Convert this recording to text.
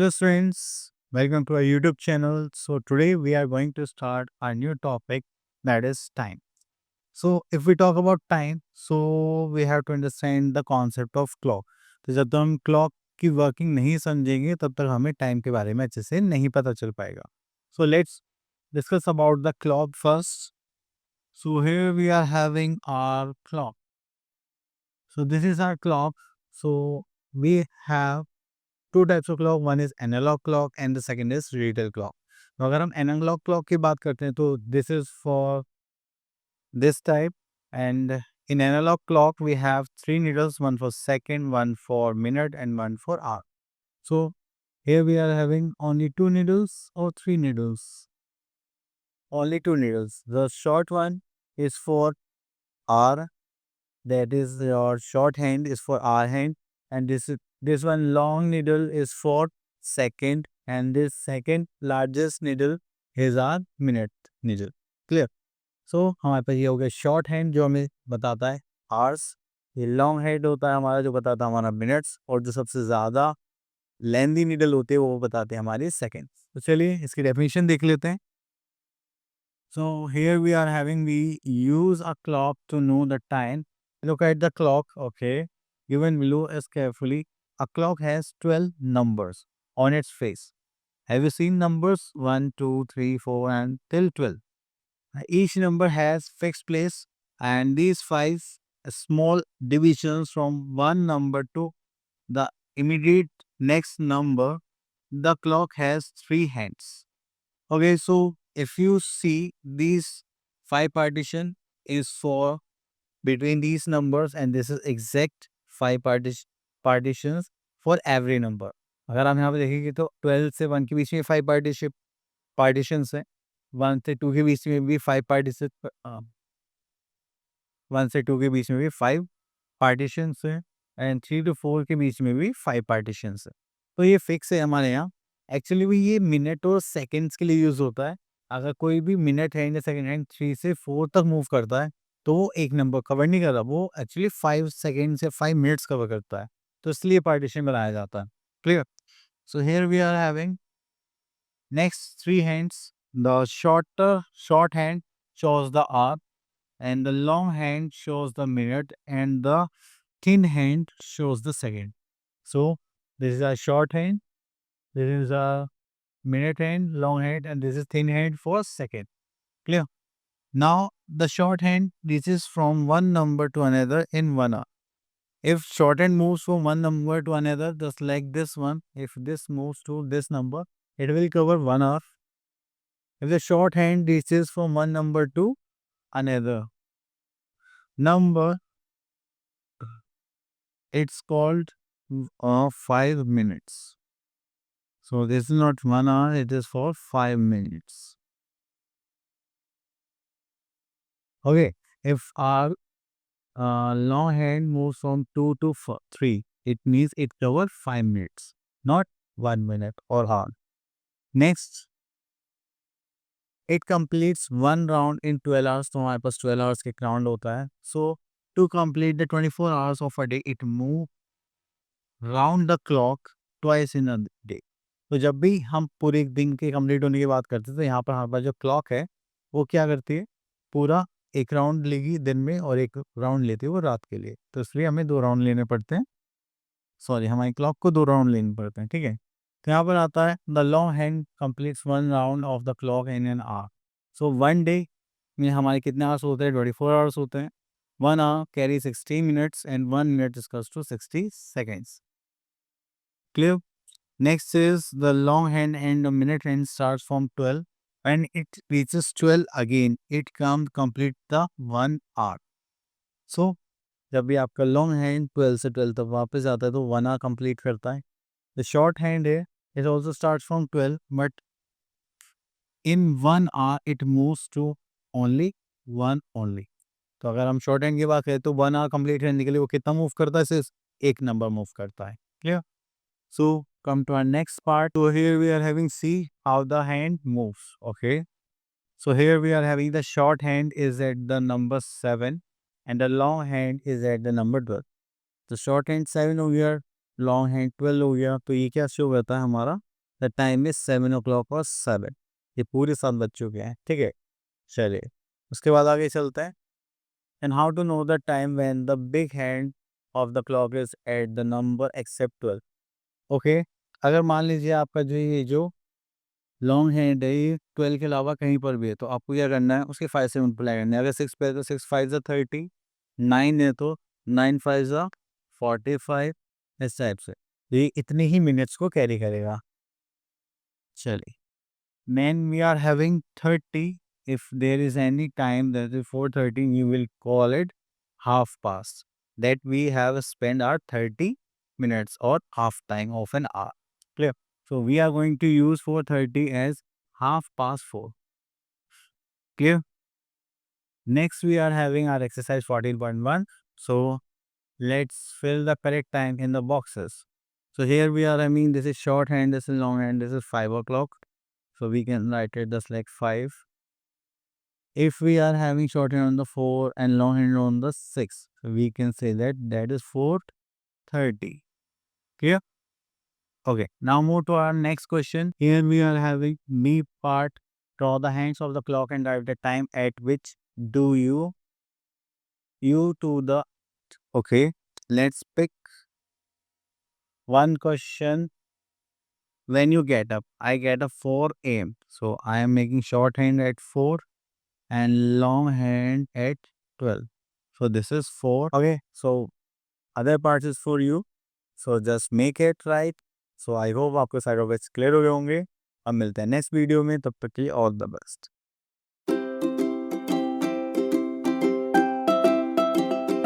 Hello friends, welcome to our YouTube channel. So today we are going to start a new topic, that is time. So if we talk about time, so we have to understand the concept of clock. तो जब तक हम clock की working नहीं समझेंगे तब तक हमें time के बारे में अच्छे से नहीं पता चल पाएगा. So let's discuss about the clock first. So here we are having our clock. So this is our clock. So we have two types of clock, one is analog clock and the second is digital clock. तो अगर हम analogue clock की बात करते हैं तो this is for this type. And in analog clock we have three needles, one for second, one for minute and one for hour. So here we are having only two needles or three needles. Only two needles. The short one is for hour, that is your short hand is for hour hand, and this one long needle is for second, and this second largest needle is our minute needle. Clear? So हमारे पास ये हो गया short hand जो हमें बताता है hours. ये long hand होता है हमारा जो बताता है हमारा मिनट्स, और जो सबसे ज़्यादा लेंदी नीडल होते हैं वो बताते हैं हमारे सेकेंड. तो चलिए इसकी डेफिनेशन देख लेते हैं. So here we are having, we use a clock to know the time. Look at the clock, okay, given below as carefully. A clock has 12 numbers on its face. Have you seen numbers 1, 2, 3, 4 and till 12? Each number has fixed place, and these five small divisions from one number to the immediate next number. The clock has three hands. Okay, so if you see these five partition is for between these numbers, and this is exact five partitions for every number. अगर हम यहाँ पे देखेंगे तो 12 से 1 के बीच में 5 partitions हैं, 1 से 2 के बीच में भी 5 पार्टीशन, 1 से 2 के बीच में भी 5 पार्टीशंस हैं, एंड 3 to 4 के बीच में भी 5 पार्टीशंस हैं. तो ये फिक्स है हमारे यहाँ. एक्चुअली भी ये मिनट और सेकंड्स के लिए यूज़ होता है. अगर कोई भी मिनट हैंड या सेकंड हैंड 3 से 4 तक मूव करता है तो वो एक नंबर कवर नहीं कर रहा, वो एक्चुअली 5 सेकंड से 5 मिनट्स कवर करता है. तो इसलिए पार्टीशन बनाया जाता है. Clear? So here we are having next three hands. The short hand shows the hour, and the long hand shows the minute, and the thin hand shows the second. So this is a short hand, this is a minute hand, long hand, and this is thin hand for second. Clear? Now the short hand reaches from one number to another in 1 hour. If short hand moves from one number to another, just like this one, if this moves to this number, it will cover 1 hour. If the short hand reaches from one number to another number, it's called 5 minutes. So this is not 1 hour, it is for 5 minutes. Okay, if our long hand moves from 2 to 3, it means it covers 5 minutes, not 1 minute or hour. Next, it completes one round in 12 hours. तो हमारे पास 12 hours के एक round होता है. So to complete the 24 hours of a day, it move round the clock twice in a day. तो जब भी हम पूरे एक दिन के कंप्लीट होने की बात करते हैं तो यहाँ पर हमारे पास जो क्लॉक है वो क्या करती है, पूरा एक राउंड लेगी दिन में और एक राउंड लेती है वो रात के लिए. तो इसलिए हमें 2 राउंड लेने पड़ते हैं. सॉरी, हमारी क्लॉक को 2 राउंड लेने पड़ते हैं. ठीक है. तो यहाँ पर आता है the long hand completes 1 round of the clock in an hour. So 1 day में हमारे कितने आवर्स होते हैं? 24 आवर्स होते हैं. 1 hour carry 60 minutes and 1 minute is to 60 seconds. Clear? Next is the long hand, and the minute hand starts from 12. When it reaches 12 again, it comes complete the 1 hour. So जब भी आपका long hand 12 से 12 तक वापस आता है तो 1 hour complete करता है. The short hand है, it also starts from 12, but in 1 hour it moves to only 1 only. तो अगर हम short hand की बात करें तो 1 hour complete करने के लिए वो कितना मूव करता है? सिर्फ एक नंबर मूव करता है. Clear? So come to our next part. So here we are having, see how the hand moves. Okay. So here we are having the short hand is at the number 7 and the long hand is at the number 12. The short hand 7 हो गया, long hand 12 हो गया. तो ये क्या show करता है हमारा द टाइम इज 7 o'clock और 7। ये पूरे 7 बज चुके हैं, ठीक है। चलिए उसके बाद आगे चलते हैं। And how to know the time when the big hand of the clock is at the number except 12। Okay, अगर मान लीजिए आपका जो लॉन्ग हैंड है ये 12 के अलावा कहीं पर भी है, तो आपको क्या करना है, उसके 5 से मल्टीप्लाई करना है। अगर 6 पे है तो 6 5 30, 9 है तो 9 5 45, इस टाइप से। तो ये इतने ही मिनट्स को कैरी करेगा। चलिए, when we are having 30, if there is any time that is 4:30, you will call it half past, that we have spent our 30 minutes or half time of an hour. Clear? So we are going to use 4:30 as half past 4. Clear? Next we are having our exercise 14.1. So let's fill the correct time in the boxes. So here we are, I mean, this is shorthand, this is longhand, this is 5 o'clock. So we can write it just like 5. If we are having shorthand on the 4 and longhand on the 6, so we can say that that is 4:30. Clear? Okay, now move to our next question. Here we are having me part. Draw the hands of the clock and write the time at which do you to the. Okay, let's pick one question. When you get up, I get up 4 a.m. So I am making shorthand at 4 and longhand at 12. So this is 4. Okay, so other parts is for you. So just make it right. So I hope आपको सारे objects clear हो गए होंगे। अब मिलते हैं next video में, तब तक के लिए ऑल द बेस्ट।